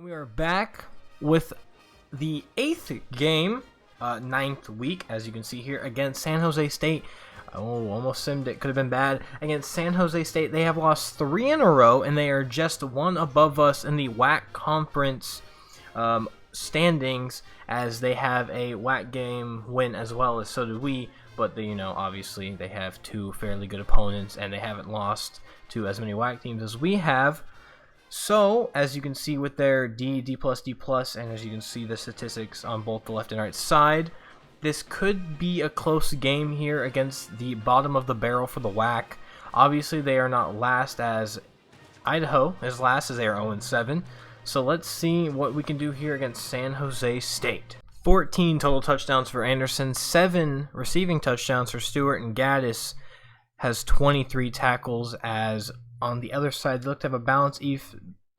We are back with the 8th game, 9th week, as you can see here, against San Jose State. Oh, almost simmed it. Could have been bad. Against San Jose State, they have lost 3 in a row, and they are just 1 above us in the WAC conference standings, as they have a WAC game win as well as so do we. But, obviously, they have 2 fairly good opponents, and they haven't lost to as many WAC teams as we have. So, as you can see with their D+, D+, and as you can see the statistics on both the left and right side, this could be a close game here against the bottom of the barrel for the WAC. Obviously, they are not last, as Idaho is last, as they are 0-7. So let's see what we can do here against San Jose State. 14 total touchdowns for Anderson, 7 receiving touchdowns for Stewart, and Gaddis has 23 tackles. As on the other side, they look to have a balanced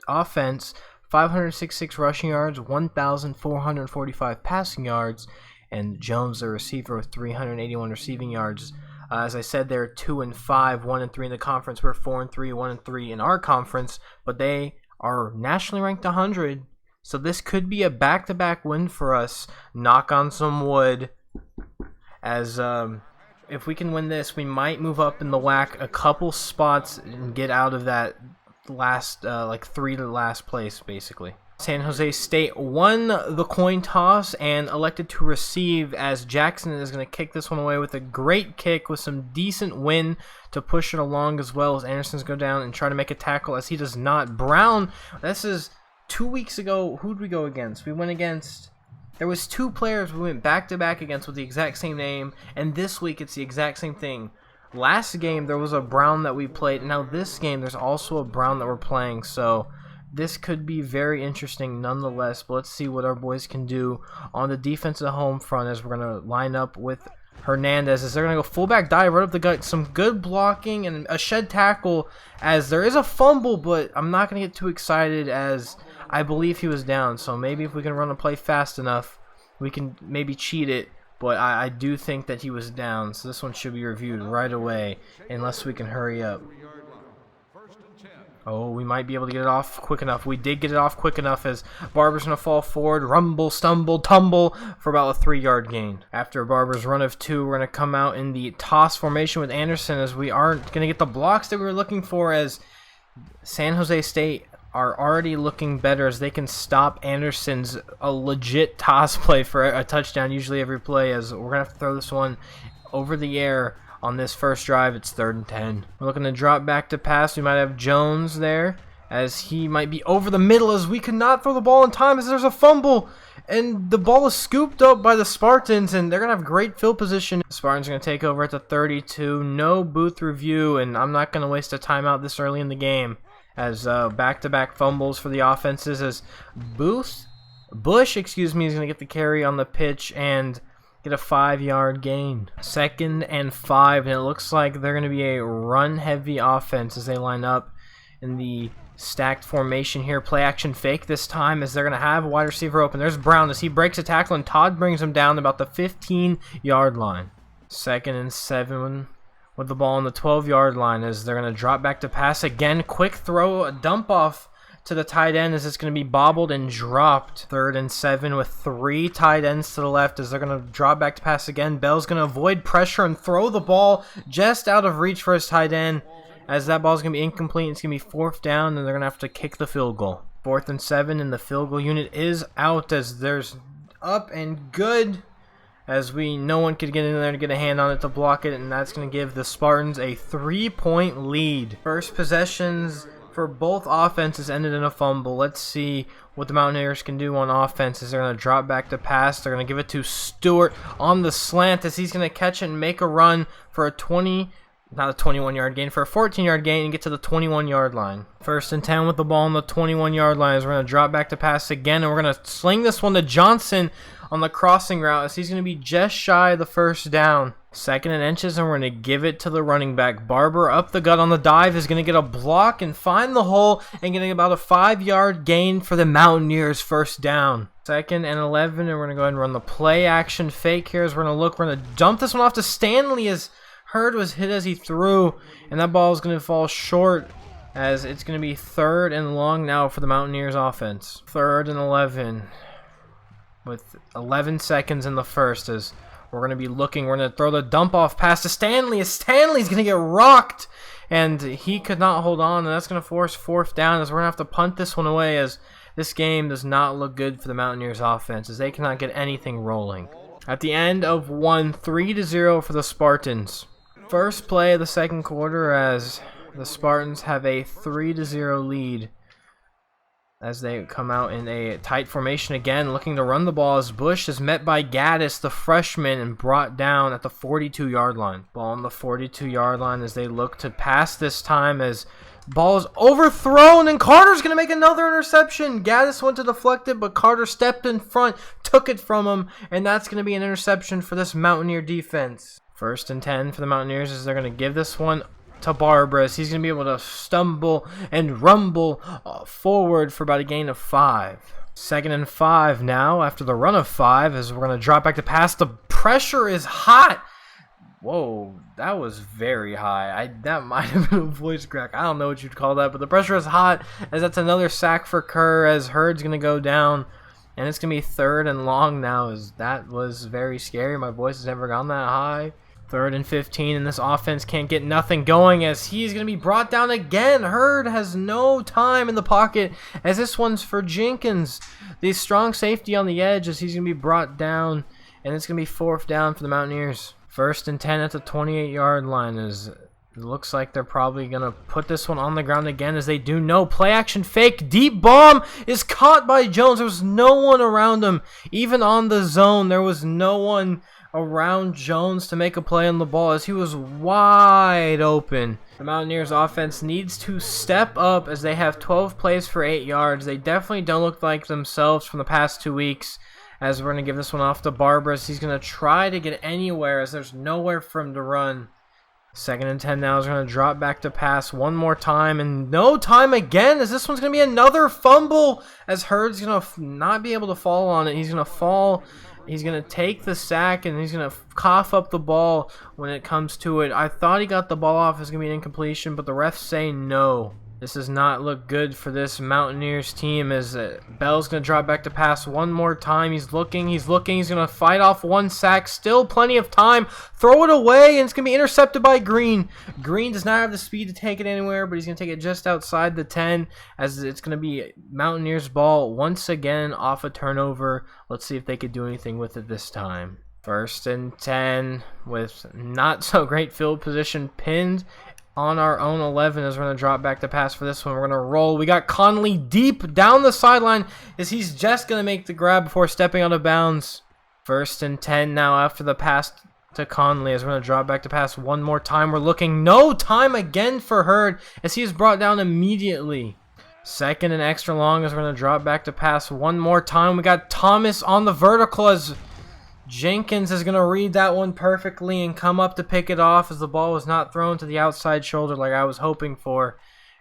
offense, 566 rushing yards, 1,445 passing yards, and Jones, the receiver, with 381 receiving yards. As I said, they're 2-5, 1-3 in the conference. We're 4-3, 1-3 in our conference, but they are nationally ranked 100. So this could be a back-to-back win for us. Knock on some wood. As if we can win this, we might move up in the WAC a couple spots and get out of that last, 3 to last place, basically. San Jose State won the coin toss and elected to receive, as Jackson is going to kick this one away with a great kick with some decent wind to push it along, as well as Anderson's go down and try to make a tackle, as he does not. Brown, this is 2 weeks ago. Who'd we go against? We went against... There was 2 players we went back-to-back against with the exact same name, and this week it's the exact same thing. Last game there was a Brown that we played, and now this game there's also a Brown that we're playing, so this could be very interesting nonetheless. But let's see what our boys can do on the defensive home front, as we're going to line up with Hernandez, as they're going to go fullback dive right up the gut. Some good blocking and a shed tackle, as there is a fumble, but I'm not going to get too excited, as I believe he was down. So maybe if we can run a play fast enough, we can maybe cheat it. But I do think that he was down, so this one should be reviewed right away, unless we can hurry up. Oh, we might be able to get it off quick enough. We did get it off quick enough, as Barber's going to fall forward, rumble, stumble, tumble for about a 3-yard gain. After Barber's run of 2, we're going to come out in the toss formation with Anderson, as we aren't going to get the blocks that we were looking for, as San Jose State are already looking better, as they can stop Anderson's a legit toss play for a touchdown usually every play, as we're going to have to throw this one over the air. On this first drive, it's 3rd and 10. We're looking to drop back to pass. We might have Jones there, as he might be over the middle, as we could not throw the ball in time, as there's a fumble. And the ball is scooped up by the Spartans, and they're going to have great field position. The Spartans are going to take over at the 32. No booth review, and I'm not going to waste a timeout this early in the game, as back-to-back fumbles for the offenses, as Bush, is going to get the carry on the pitch and get a 5-yard gain. 2nd and 5, and it looks like they're going to be a run-heavy offense as they line up in the stacked formation here. Play action fake this time, as they're going to have a wide receiver open. There's Brown, as he breaks a tackle, and Todd brings him down about the 15-yard line. 2nd and 7 with the ball on the 12-yard line, as they're going to drop back to pass again. Quick throw, a dump off to the tight end, as it's going to be bobbled and dropped. 3rd and 7 with 3 tight ends to the left, as they're going to drop back to pass again. Bell's going to avoid pressure and throw the ball just out of reach for his tight end, as that ball's going to be incomplete. It's going to be 4th down, and they're going to have to kick the field goal. 4th and 7, and the field goal unit is out, as there's up and good, as no one could get in there to get a hand on it to block it, and that's going to give the Spartans a 3-point lead. First possessions for both offenses ended in a fumble. Let's see what the Mountaineers can do on offense, as they're going to drop back to pass. They're going to give it to Stewart on the slant, as he's going to catch it and make a run for a 21-yard gain, for a 14-yard gain, and get to the 21-yard line. 1st and 10 with the ball on the 21-yard line, as we're going to drop back to pass again, and we're going to sling this one to Johnson on the crossing route, as he's going to be just shy of the 1st down. 2nd and inches, and we're going to give it to the running back. Barber up the gut on the dive, is going to get a block and find the hole, and getting about a 5-yard gain for the Mountaineers, 1st down. 2nd and 11, and we're going to go ahead and run the play action fake here, as we're going to dump this one off to Stanley, as Hurd was hit as he threw, and that ball is going to fall short as it's going to be 3rd and long now for the Mountaineers offense. 3rd and 11 with 11 seconds in the first, as we're going to be looking. We're going to throw the dump off pass to Stanley, as Stanley's going to get rocked, and he could not hold on, and that's going to force 4th down, as we're going to have to punt this one away, as this game does not look good for the Mountaineers offense, as they cannot get anything rolling. At the end of 1, 3-0 for the Spartans. First play of the second quarter, as the Spartans have a 3-0 lead as they come out in a tight formation again, looking to run the ball, as Bush is met by Gaddis, the freshman, and brought down at the 42-yard line. Ball on the 42-yard line as they look to pass this time, as ball is overthrown, and Carter's going to make another interception. Gaddis went to deflect it, but Carter stepped in front, took it from him, and that's going to be an interception for this Mountaineer defense. 1st and 10 for the Mountaineers, as they're going to give this one to Barbaras. He's going to be able to stumble and rumble forward for about a gain of 5. 2nd and 5 now after the run of 5, as we're going to drop back to pass. The pressure is hot. Whoa, that was very high. That might have been a voice crack. I don't know what you'd call that, but the pressure is hot, as that's another sack for Kerr, as Hurd's going to go down. And it's going to be 3rd and long now, as that was very scary. My voice has never gone that high. 3rd and 15, and this offense can't get nothing going, as he's going to be brought down again. Hurd has no time in the pocket, as this one's for Jenkins, the strong safety on the edge, as he's going to be brought down, and it's going to be 4th down for the Mountaineers. 1st and 10 at the 28-yard line, as it looks like they're probably going to put this one on the ground again, as they do no play action fake. Deep bomb is caught by Jones. There was no one around him. Even on the zone, there was no one around Jones to make a play on the ball, as he was wide open. The Mountaineers offense needs to step up, as they have 12 plays for 8 yards. They definitely don't look like themselves from the past 2 weeks, as we're going to give this one off to Barbaras. He's going to try to get anywhere, as there's nowhere for him to run. 2nd and 10 now, is going to drop back to pass one more time, and no time again, as this one's going to be another fumble, as Hurd's going to not be able to fall on it. He's going to fall. He's going to take the sack, and he's going to cough up the ball when it comes to it. I thought he got the ball off. It's going to be an incompletion, but the refs say no. This does not look good for this Mountaineers team, as Bell's going to drop back to pass one more time. He's looking. He's going to fight off one sack. Still plenty of time. Throw it away, and it's going to be intercepted by Green. Green does not have the speed to take it anywhere, but he's going to take it just outside the 10, as it's going to be Mountaineers ball once again off a turnover. Let's see if they could do anything with it this time. 1st and 10 with not so great field position, pinned on our own 11, as we're going to drop back to pass for this one. We're going to roll. We got Conley deep down the sideline, as he's just going to make the grab before stepping out of bounds. 1st and 10 now after the pass to Conley, as we're going to drop back to pass one more time. We're looking. No time again for Hurd, as he is brought down immediately. 2nd and extra long, as we're going to drop back to pass one more time. We got Thomas on the vertical, as Jenkins is going to read that one perfectly and come up to pick it off, as the ball was not thrown to the outside shoulder like I was hoping for.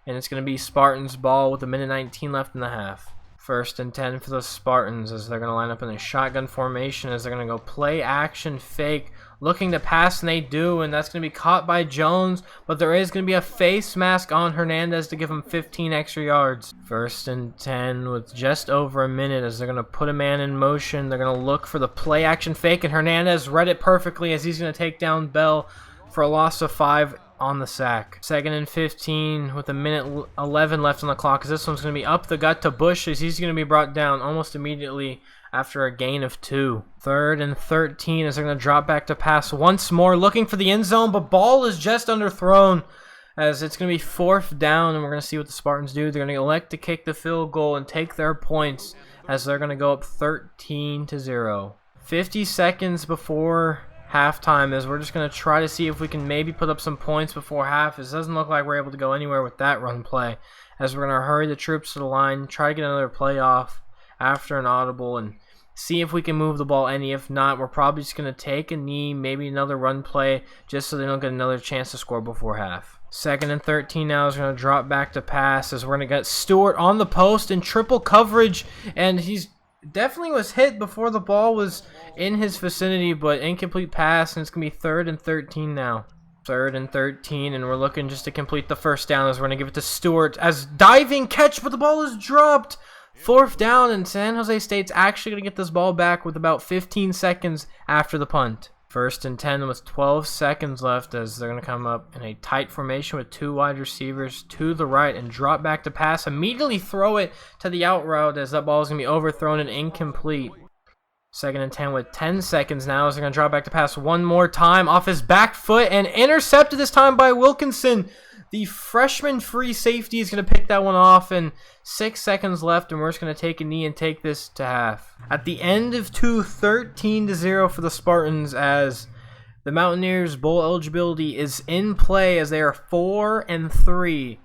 And it's going to be Spartans ball with 1:19 left in the half. 1st and 10 for the Spartans, as they're going to line up in a shotgun formation, as they're going to go play action fake, looking to pass, and they do, and that's going to be caught by Jones, but there is going to be a face mask on Hernandez to give him 15 extra yards. 1st and 10 with just over a minute, as they're going to put a man in motion. They're going to look for the play action fake, and Hernandez read it perfectly, as he's going to take down Bell for a loss of 5 on the sack. 2nd and 15 with 1:11 left on the clock, as this one's going to be up the gut to Bush, as he's going to be brought down almost immediately after a gain of 2. 3rd and 13, as they're going to drop back to pass once more, looking for the end zone, but ball is just underthrown, as it's going to be 4th down, and we're going to see what the Spartans do. They're going to elect to kick the field goal and take their points, as they're going to go up 13-0. 50 seconds before halftime, as we're just going to try to see if we can maybe put up some points before half. It doesn't look like we're able to go anywhere with that run play, as we're going to hurry the troops to the line, try to get another play off after an audible, and see if we can move the ball any. If not, we're probably just going to take a knee, maybe another run play, just so they don't get another chance to score before half. 2nd and 13 now, is going to drop back to pass, as we're going to get Stewart on the post in triple coverage, and he's definitely was hit before the ball was in his vicinity, but incomplete pass, and it's going to be 3rd and 13 now. 3rd and 13, and we're looking just to complete the first down as we're going to give it to Stewart as diving catch, but the ball is dropped. 4th down, and San Jose State's actually going to get this ball back with about 15 seconds after the punt. 1st and 10 with 12 seconds left as they're going to come up in a tight formation with 2 wide receivers to the right and drop back to pass. Immediately throw it to the out route as that ball is going to be overthrown and incomplete. 2nd and 10 with 10 seconds now as they're going to drop back to pass one more time off his back foot and intercepted this time by Wilkinson. The freshman free safety is going to pick that one off, and 6 seconds left, and we're just going to take a knee and take this to half. At the end of 2, 13-0 for the Spartans as the Mountaineers' bowl eligibility is in play as they are 4-3.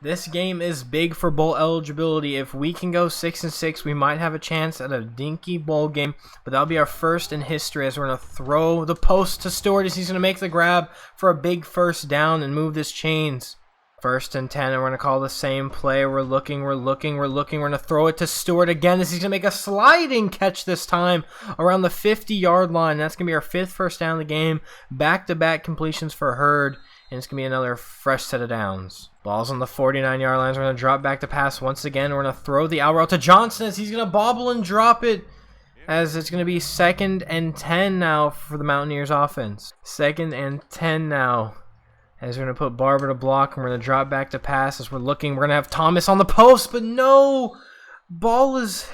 This game is big for bowl eligibility. If we can go 6-6, we might have a chance at a dinky bowl game, but that'll be our first in history as we're going to throw the post to Stewart as he's going to make the grab for a big first down and move this chains. 1st and 10, and we're going to call the same play. We're looking. We're going to throw it to Stewart again as he's going to make a sliding catch this time around the 50-yard line. That's going to be our 5th first down of the game. Back-to-back completions for Hurd, and it's going to be another fresh set of downs. Ball's on the 49-yard line. We're going to drop back to pass once again. We're going to throw the out route to Johnson as he's going to bobble and drop it as it's going to be 2nd and 10 now for the Mountaineers offense. 2nd and 10 now as we're going to put Barber to block and we're going to drop back to pass as we're looking. We're going to have Thomas on the post, but no! Ball is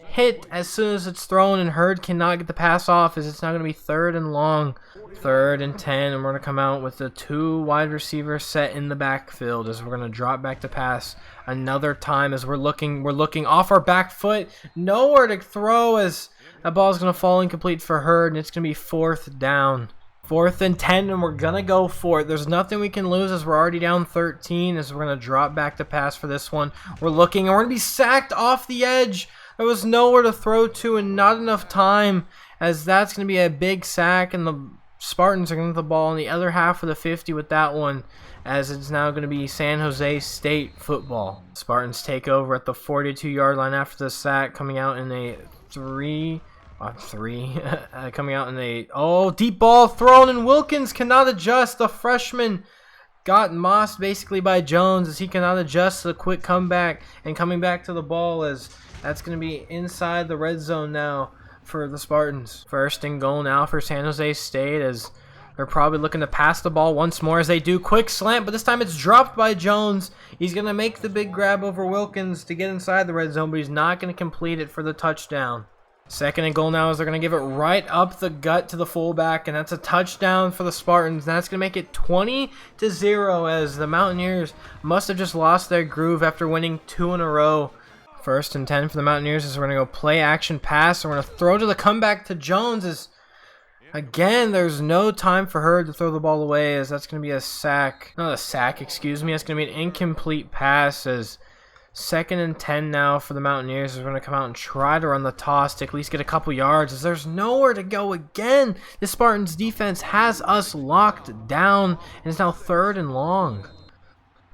hit as soon as it's thrown, and Hurd cannot get the pass off as it's now going to be 3rd and long. 3rd and 10, and we're going to come out with the 2 wide receivers set in the backfield as we're going to drop back to pass another time as we're looking off our back foot. Nowhere to throw as that ball is going to fall incomplete for Hurd, and it's going to be 4th down. 4th and 10, and we're going to go for it. There's nothing we can lose as we're already down 13 as we're going to drop back to pass for this one. We're looking, and we're going to be sacked off the edge. There was nowhere to throw to and not enough time as that's going to be a big sack, and the Spartans are going to get the ball in the other half of the 50 with that one as it's now going to be San Jose State football. Spartans take over at the 42-yard line after the sack, coming out in a coming out in a deep ball thrown, and Wilkins cannot adjust. The freshman got mossed basically by Jones as he cannot adjust to the quick comeback and coming back to the ball as that's going to be inside the red zone now for the Spartans. 1st and goal now for San Jose State as they're probably looking to pass the ball once more as they do. Quick slant, but this time it's dropped by Jones. He's going to make the big grab over Wilkins to get inside the red zone, but he's not going to complete it for the touchdown. 2nd and goal now as they're going to give it right up the gut to the fullback, and that's a touchdown for the Spartans. And that's going to make it 20-0 as the Mountaineers must have just lost their groove after winning 2 in a row. 1st and 10 for the Mountaineers as we're going to go play action pass. We're going to throw to the comeback to Jones as, again, there's no time for her to throw the ball away as that's going to be a sack. Not a sack, excuse me. It's going to be an incomplete pass as 2nd and 10 now for the Mountaineers as we're going to come out and try to run the toss to at least get a couple yards as there's nowhere to go again. The Spartans defense has us locked down, and it's now 3rd and long.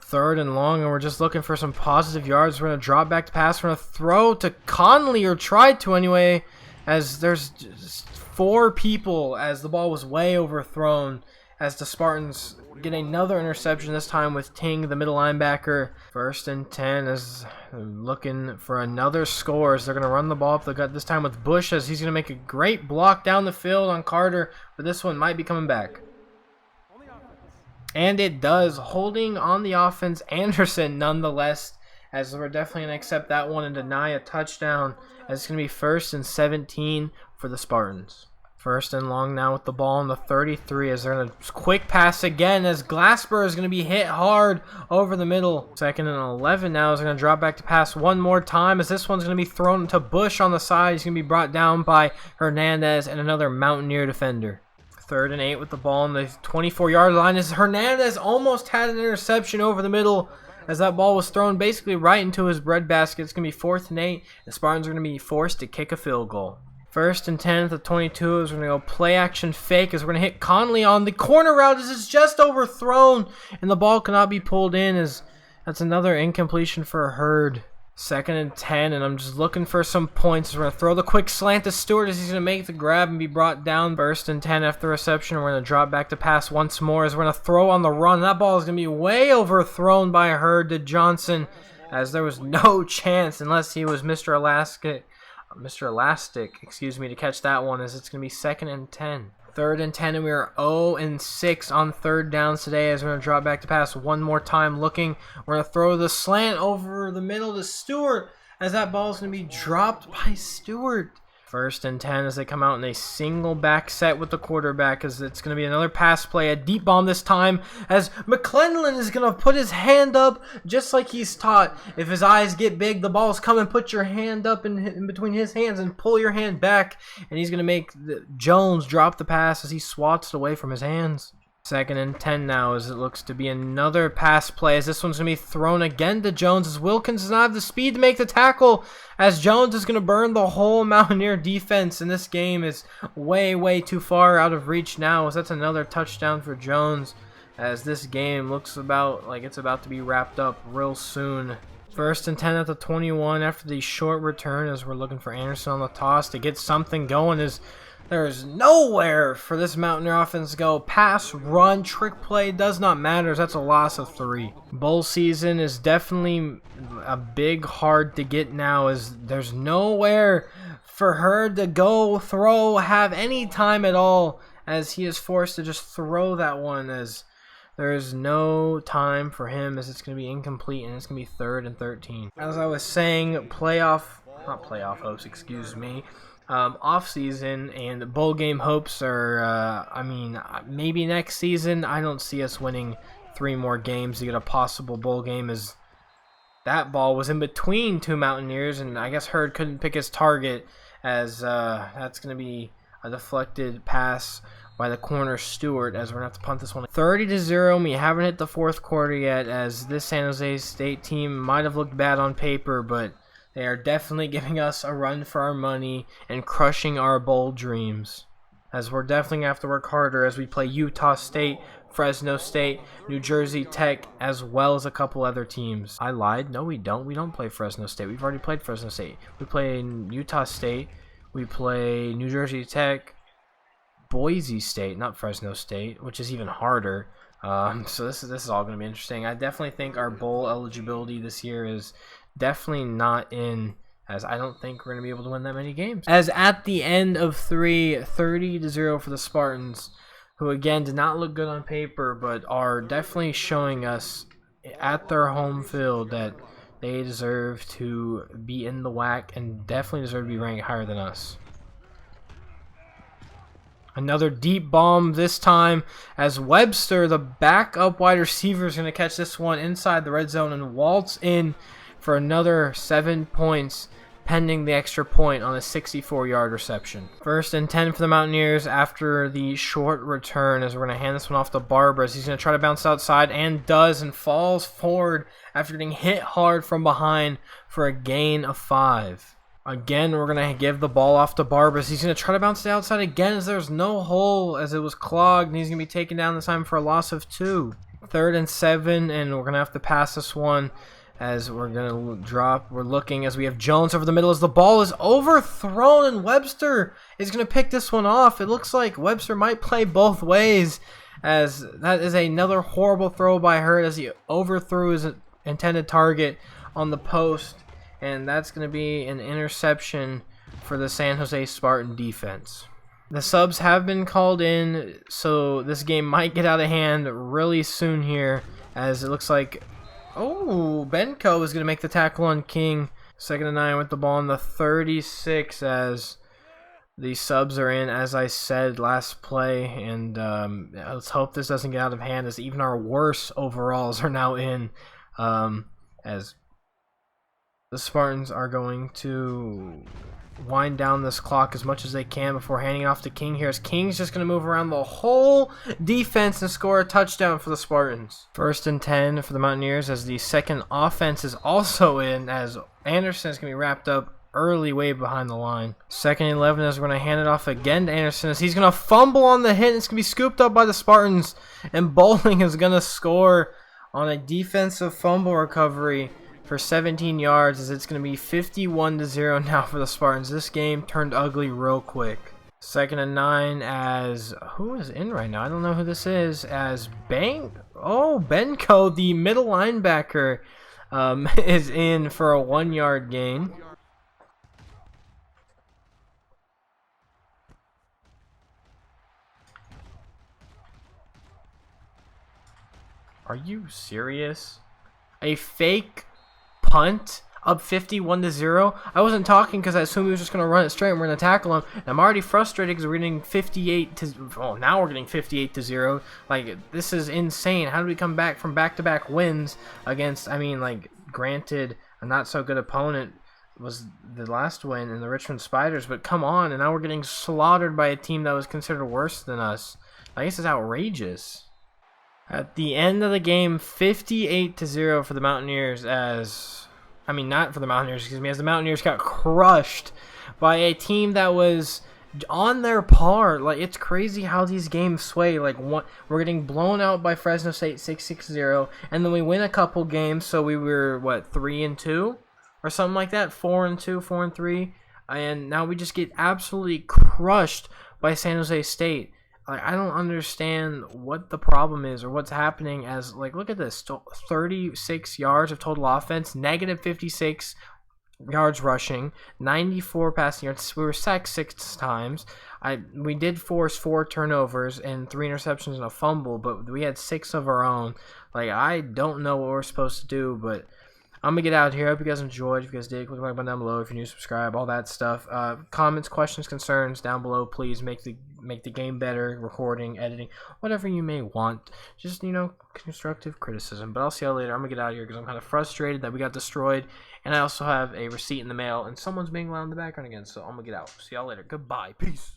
3rd and long, and we're just looking for some positive yards. We're going to drop back to pass. We're going to throw to Conley, or try to anyway, as there's just 4 people as the ball was way overthrown as the Spartans get another interception, this time with Ting, the middle linebacker. 1st and 10 as looking for another score as they're going to run the ball up the gut, this time with Bush as he's going to make a great block down the field on Carter, but this one might be coming back. And it does. Holding on the offense, Anderson nonetheless, as we're definitely going to accept that one and deny a touchdown, as it's going to be 1st and 17 for the Spartans. 1st and long now with the ball on the 33 as they're going to quick pass again as Glasper is going to be hit hard over the middle. 2nd and 11 now is going to drop back to pass one more time as this one's going to be thrown to Bush on the side. He's going to be brought down by Hernandez and another Mountaineer defender. 3rd and 8 with the ball on the 24-yard line as Hernandez almost had an interception over the middle as that ball was thrown basically right into his breadbasket. It's going to be 4th and 8. The Spartans are going to be forced to kick a field goal. 1st and 10 at the 22 as we're going to go play action fake as we're going to hit Conley on the corner route as it's just overthrown and the ball cannot be pulled in as that's another incompletion for Hurd. 2nd and 10, and I'm just looking for some points. We're going to throw the quick slant to Stewart as he's going to make the grab and be brought down. 1st and 10 after reception. We're going to drop back to pass once more as we're going to throw on the run. That ball is going to be way overthrown by Hurd to Johnson, as there was no chance unless he was Mr. Elastic, excuse me, to catch that one, as it's going to be 2nd and 10. 3rd and 10, and we are 0 and 6 on 3rd downs today as we're going to drop back to pass one more time looking. We're going to throw the slant over the middle to Stewart as that ball is going to be dropped by Stewart. 1st and 10 as they come out in a single back set with the quarterback, as it's going to be another pass play, a deep bomb this time, as McClellan is going to put his hand up just like he's taught. If his eyes get big, the ball's coming, put your hand up in between his hands and pull your hand back, and he's going to make Jones drop the pass as he swats it away from his hands. 2nd and 10 now, as it looks to be another pass play, as this one's going to be thrown again to Jones, as Wilkins does not have the speed to make the tackle, as Jones is going to burn the whole Mountaineer defense, and this game is way too far out of reach now, as that's another touchdown for Jones, as this game looks about like it's about to be wrapped up real soon. 1st and 10 at the 21 after the short return, as we're looking for Anderson on the toss to get something going, as there's nowhere for this Mountaineer offense to go. Pass, run, trick play, does not matter. That's a loss of 3. Bowl season is definitely a big hard to get now, as there's nowhere for her to go, throw, have any time at all, as he is forced to just throw that one, as there is no time for him, as it's going to be incomplete, and it's going to be 3rd and 13. As I was saying, off season and bowl game hopes are, maybe next season. I don't see us winning 3 more games to get a possible bowl game, as that ball was in between 2 Mountaineers, and I guess Hurd couldn't pick his target, as that's going to be a deflected pass by the corner Stewart, as we're going to have to punt this one. 30-0, and we haven't hit the 4th quarter yet, as this San Jose State team might have looked bad on paper, but they are definitely giving us a run for our money and crushing our bowl dreams, as we're definitely going to have to work harder as we play Utah State, Fresno State, New Jersey Tech, as well as a couple other teams. I lied. No, we don't. We don't play Fresno State. We've already played Fresno State. We play Utah State. We play New Jersey Tech, Boise State, not Fresno State, which is even harder. So this is all going to be interesting. I definitely think our bowl eligibility this year is definitely not in, as I don't think we're going to be able to win that many games. As at the end of 3, 30-0 for the Spartans, who again did not look good on paper, but are definitely showing us at their home field that they deserve to be in the WAC and definitely deserve to be ranked higher than us. Another deep bomb this time, as Webster, the backup wide receiver, is going to catch this one inside the red zone and waltz in for another 7 points, pending the extra point on a 64-yard reception. 1st and 10 for the Mountaineers after the short return, as we're going to hand this one off to Barber, as he's going to try to bounce outside, and does, and falls forward after getting hit hard from behind for a gain of 5. Again, we're going to give the ball off to Barber, as he's going to try to bounce to the outside again, as there's no hole, as it was clogged, and he's going to be taken down this time for a loss of 2. 3rd and 7, and we're going to have to pass this one, as we're going to drop. We're looking as we have Jones over the middle, as the ball is overthrown, and Webster is going to pick this one off. It looks like Webster might play both ways, as that is another horrible throw by Hurd, as he overthrew his intended target on the post, and that's going to be an interception for the San Jose Spartan defense. The subs have been called in, so this game might get out of hand really soon here, as it looks like Benko is going to make the tackle on King. 2nd and 9 with the ball on the 36, as the subs are in, as I said last play, and let's hope this doesn't get out of hand, as even our worst overalls are now in, as the Spartans are going to wind down this clock as much as they can before handing it off to King here, as King's just going to move around the whole defense and score a touchdown for the Spartans. 1st and 10 for the Mountaineers, as the second offense is also in, as Anderson is going to be wrapped up early way behind the line. 2nd and 11, as we're going to hand it off again to Anderson, as he's going to fumble on the hit, and it's going to be scooped up by the Spartans, and Bowling is going to score on a defensive fumble recovery for 17 yards, as it's going to be 51-0 now for the Spartans. This game turned ugly real quick. 2nd and 9 as, who is in right now? I don't know who this is, as Benko, the middle linebacker, is in for a 1-yard gain. Are you serious? A fake punt up 51-0. I wasn't talking because I assumed he was just going to run it straight and we're going to tackle him. And I'm already frustrated because we're getting now we're getting 58-0. Like, this is insane. How do we come back from back-to-back wins against, I mean, like, granted, a not so good opponent was the last win in the Richmond Spiders, but come on, and now we're getting slaughtered by a team that was considered worse than us. I guess it's outrageous. At the end of the game, 58-0 for the Mountaineers as not for the Mountaineers, excuse me, as the Mountaineers got crushed by a team that was on their par. Like, it's crazy how these games sway. Like, we're getting blown out by Fresno State 6-0, and then we win a couple games, so we were, what, 3-2? Or something like that, 4-2, 4-3, and now we just get absolutely crushed by San Jose State. Like, I don't understand what the problem is or what's happening. As, like, look at this, 36 yards of total offense, negative 56 yards rushing, 94 passing yards. We were sacked 6 times. We did force 4 turnovers and 3 interceptions and a fumble, but we had 6 of our own. Like, I don't know what we're supposed to do, but I'm going to get out of here. I hope you guys enjoyed. If you guys did, click the like button down below. If you're new, subscribe, all that stuff. Comments, questions, concerns down below. Please make the game better, recording, editing, whatever you may want. Just, constructive criticism. But I'll see y'all later. I'm going to get out of here because I'm kind of frustrated that we got destroyed. And I also have a receipt in the mail, and someone's being loud in the background again. So I'm going to get out. See y'all later. Goodbye. Peace.